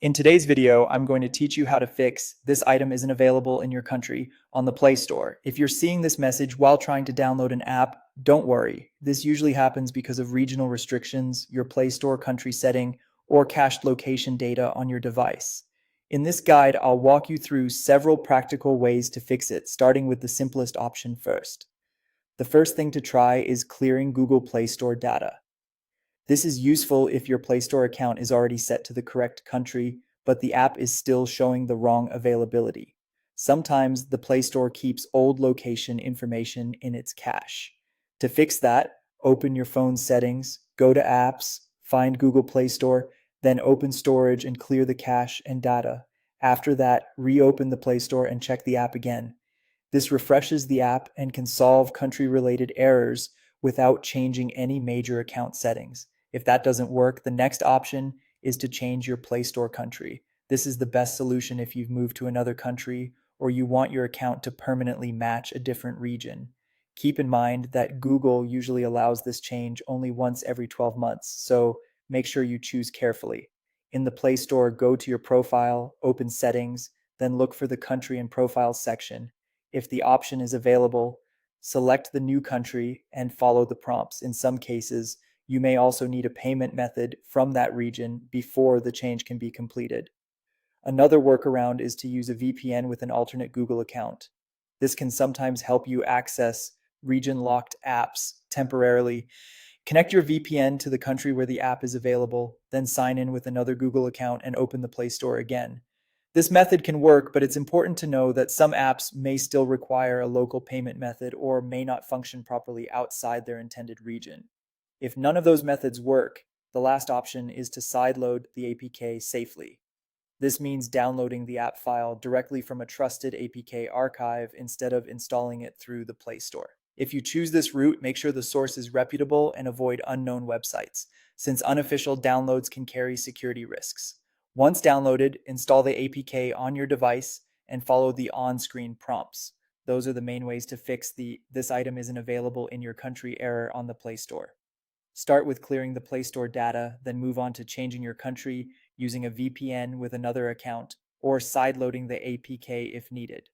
In today's video, I'm going to teach you how to fix "this item isn't available in your country" on the Play Store. If you're seeing this message while trying to download an app, don't worry. This usually happens because of regional restrictions, your Play Store country setting, or cached location data on your device. In this guide, I'll walk you through several practical ways to fix it, starting with the simplest option first. The first thing to try is clearing Google Play Store data. This is useful if your Play Store account is already set to the correct country, but the app is still showing the wrong availability. Sometimes the Play Store keeps old location information in its cache. To fix that, open your phone's settings, go to Apps, find Google Play Store, then open Storage and clear the cache and data. After that, reopen the Play Store and check the app again. This refreshes the app and can solve country-related errors without changing any major account settings. If that doesn't work, the next option is to change your Play Store country. This is the best solution if you've moved to another country or you want your account to permanently match a different region. Keep in mind that Google usually allows this change only once every 12 months, so make sure you choose carefully. In the Play Store, go to your profile, open Settings, then look for the Country and Profiles section. If the option is available, select the new country and follow the prompts. In some cases, you may also need a payment method from that region before the change can be completed. Another workaround is to use a VPN with an alternate Google account. This can sometimes help you access region-locked apps temporarily. Connect your VPN to the country where the app is available, then sign in with another Google account and open the Play Store again. This method can work, but it's important to know that some apps may still require a local payment method or may not function properly outside their intended region. If none of those methods work, the last option is to sideload the APK safely. This means downloading the app file directly from a trusted APK archive instead of installing it through the Play Store. If you choose this route, make sure the source is reputable and avoid unknown websites, since unofficial downloads can carry security risks. Once downloaded, install the APK on your device and follow the on-screen prompts. Those are the main ways to fix the "this item isn't available in your country" error on the Play Store. Start with clearing the Play Store data, then move on to changing your country using a VPN with another account or sideloading the APK if needed.